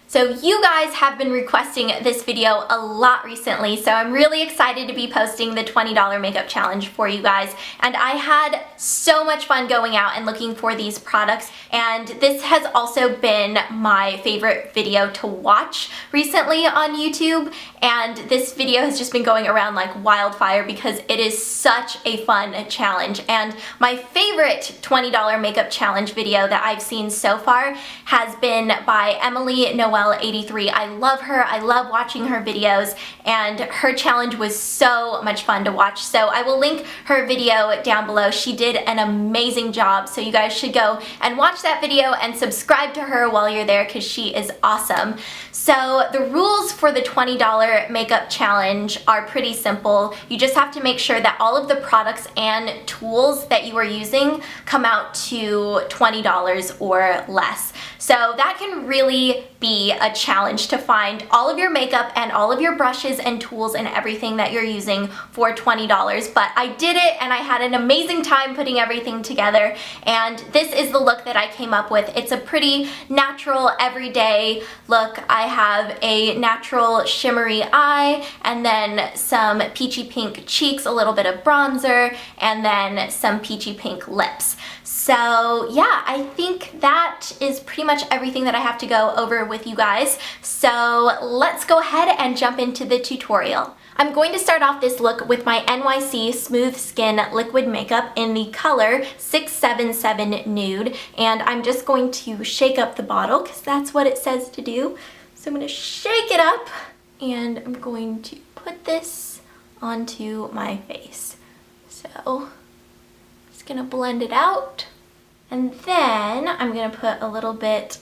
So you guys have been requesting this video a lot recently, so I'm really excited to be posting the $20 makeup challenge for you guys. And I had so much fun going out and looking for these products, and this has also been my favorite video to watch recently on YouTube. And this video has just been going around like wildfire because it is such a fun challenge. And my favorite $20 makeup challenge video that I've seen so far has been by Emily Noel 83. I love her. I love watching her videos, and her challenge was so much fun to watch. So I will link her video down below. She did an amazing job, so you guys should go and watch that video and subscribe to her while you're there because she is awesome. So the rules for the $20 makeup challenge are pretty simple. You just have to make sure that all of the products and tools that you are using come out to $20 or less. So that can really be a challenge to find all of your makeup and all of your brushes and tools and everything that you're using for $20. But I did it, and I had an amazing time putting everything together, and this is the look that I came up with. It's a pretty natural, everyday look. I have a natural shimmery eye, and then some peachy pink cheeks, a little bit of bronzer, and then some peachy pink lips. So yeah, I think that is pretty much everything that I have to go over with you guys. So let's go ahead and jump into the tutorial. I'm going to start off this look with my NYC Smooth Skin Liquid Makeup in the color 677 Nude, and I'm just going to shake up the bottle because that's what it says to do. So I'm going to shake it up, and I'm going to put this onto my face. So just going to blend it out. And then I'm going to put a little bit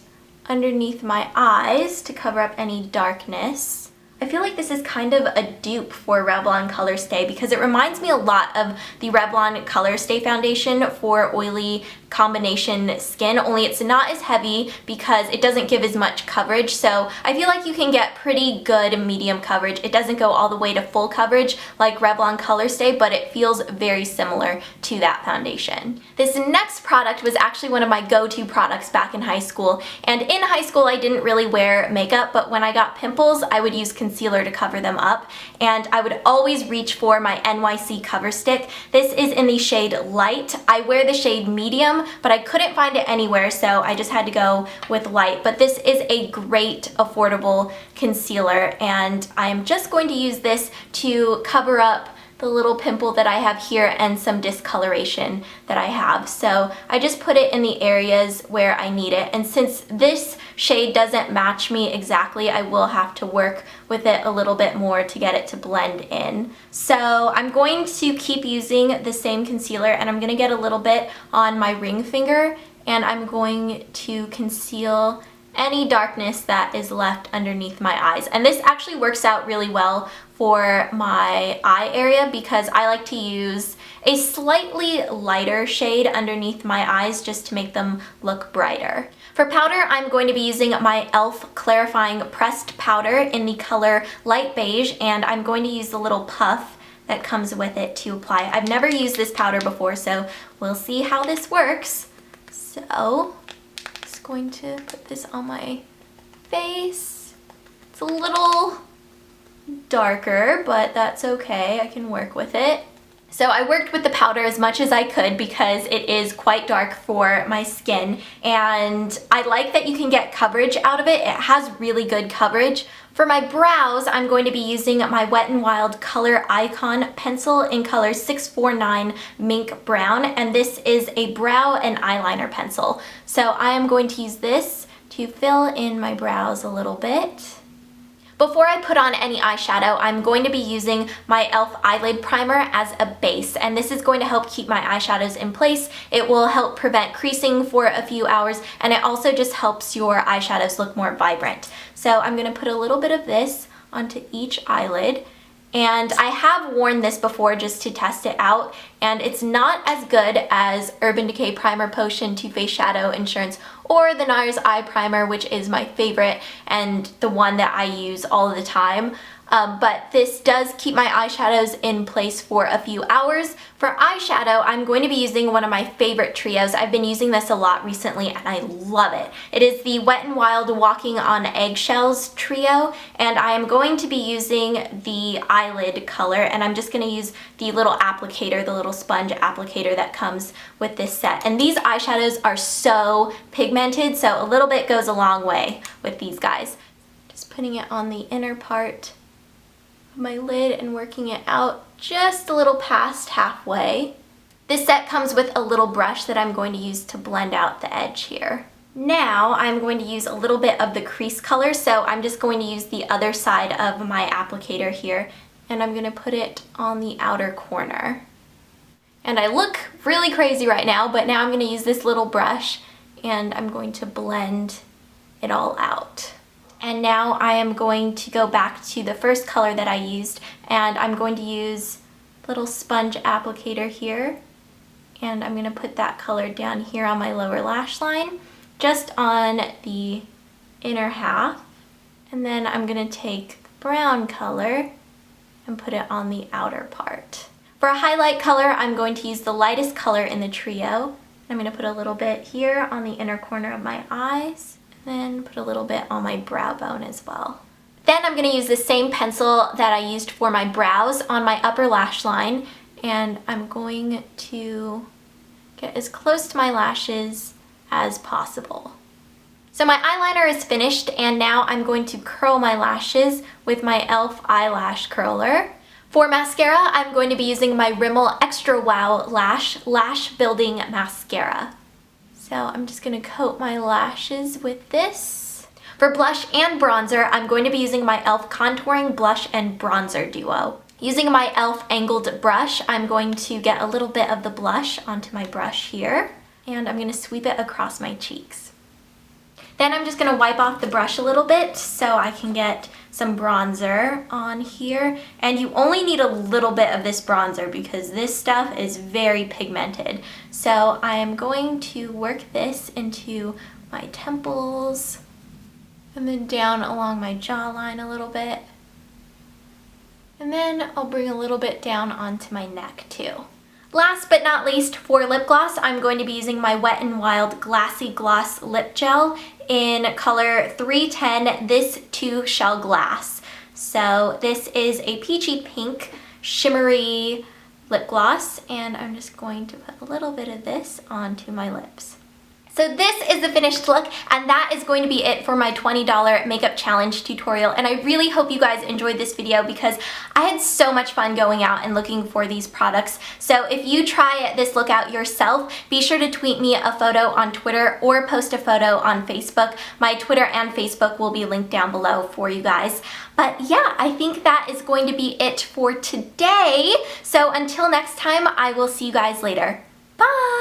underneath my eyes to cover up any darkness. I feel like this is kind of a dupe for Revlon Color Stay because it reminds me a lot of the Revlon Color Stay foundation for oily combination skin, only it's not as heavy because it doesn't give as much coverage. So I feel like you can get pretty good medium coverage. It doesn't go all the way to full coverage like Revlon Color Stay, but it feels very similar to that foundation. This next product was actually one of my go-to products back in high school. And in high school I didn't really wear makeup, but when I got pimples I would use concealer to cover them up, and I would always reach for my NYC Cover Stick. This is in the shade Light. I wear the shade Medium, but I couldn't find it anywhere, so I just had to go with Light. But this is a great affordable concealer, and I'm just going to use this to cover up the little pimple that I have here and some discoloration that I have. So I just put it in the areas where I need it, and since this shade doesn't match me exactly, I will have to work with it a little bit more to get it to blend in. So I'm going to keep using the same concealer, and I'm going to get a little bit on my ring finger, and I'm going to conceal any darkness that is left underneath my eyes. And this actually works out really well for my eye area because I like to use a slightly lighter shade underneath my eyes just to make them look brighter. For powder, I'm going to be using my e.l.f. Clarifying Pressed Powder in the color Light Beige, and I'm going to use the little puff that comes with it to apply. I've never used this powder before, so we'll see how this works. So just going to put this on my face. It's a little darker, but that's okay. I can work with it. So I worked with the powder as much as I could because it is quite dark for my skin, and I like that you can get coverage out of it. It has really good coverage. For my brows, I'm going to be using my Wet n Wild Color Icon pencil in color 649 Mink Brown, and this is a brow and eyeliner pencil. So I am going to use this to fill in my brows a little bit. Before I put on any eyeshadow, I'm going to be using my e.l.f. Eyelid Primer as a base, and this is going to help keep my eyeshadows in place. It will help prevent creasing for a few hours, and it also just helps your eyeshadows look more vibrant. So I'm going to put a little bit of this onto each eyelid, and I have worn this before just to test it out, and it's not as good as Urban Decay Primer Potion Too Faced Shadow Insurance or the NARS Eye Primer, which is my favorite and the one that I use all the time. but this does keep my eyeshadows in place for a few hours. For eyeshadow, I'm going to be using one of my favorite trios. I've been using this a lot recently and I love it. It is the Wet n Wild Walking on Eggshells trio, and I am going to be using the Eyelid color, and I'm just going to use the little applicator, the little sponge applicator that comes with this set. And these eyeshadows are so pigmented, so a little bit goes a long way with these guys. Just putting it on the inner part of my lid and working it out just a little past halfway. This set comes with a little brush that I'm going to use to blend out the edge here. Now I'm going to use a little bit of the crease color, so I'm just going to use the other side of my applicator here, and I'm going to put it on the outer corner. And I look really crazy right now, but now I'm going to use this little brush and I'm going to blend it all out. And now I am going to go back to the first color that I used, and I'm going to use a little sponge applicator here, and I'm going to put that color down here on my lower lash line, just on the inner half. And then I'm going to take the brown color and put it on the outer part. For a highlight color, I'm going to use the lightest color in the trio. I'm going to put a little bit here on the inner corner of my eyes, then put a little bit on my brow bone as well. Then I'm going to use the same pencil that I used for my brows on my upper lash line, and I'm going to get as close to my lashes as possible. So my eyeliner is finished, and now I'm going to curl my lashes with my e.l.f. Eyelash Curler. For mascara, I'm going to be using my Rimmel Extra Wow Lash Building Mascara. So I'm just going to coat my lashes with this. For blush and bronzer, I'm going to be using my e.l.f. Contouring Blush and Bronzer Duo. Using my e.l.f. angled brush, I'm going to get a little bit of the blush onto my brush here, and I'm going to sweep it across my cheeks. Then I'm just going to wipe off the brush a little bit so I can get some bronzer on here. And you only need a little bit of this bronzer because this stuff is very pigmented. So I am going to work this into my temples and then down along my jawline a little bit. And then I'll bring a little bit down onto my neck too. Last but not least, for lip gloss, I'm going to be using my Wet n Wild Glassy Gloss Lip Gel in color 310, this too shall glass. So this is a peachy pink shimmery lip gloss, and I'm just going to put a little bit of this onto my lips. So this is the finished look, and that is going to be it for my $20 makeup challenge tutorial. And I really hope you guys enjoyed this video because I had so much fun going out and looking for these products. So if you try this look out yourself, be sure to tweet me a photo on Twitter or post a photo on Facebook. My Twitter and Facebook will be linked down below for you guys. But yeah, I think that is going to be it for today. So until next time, I will see you guys later. Bye!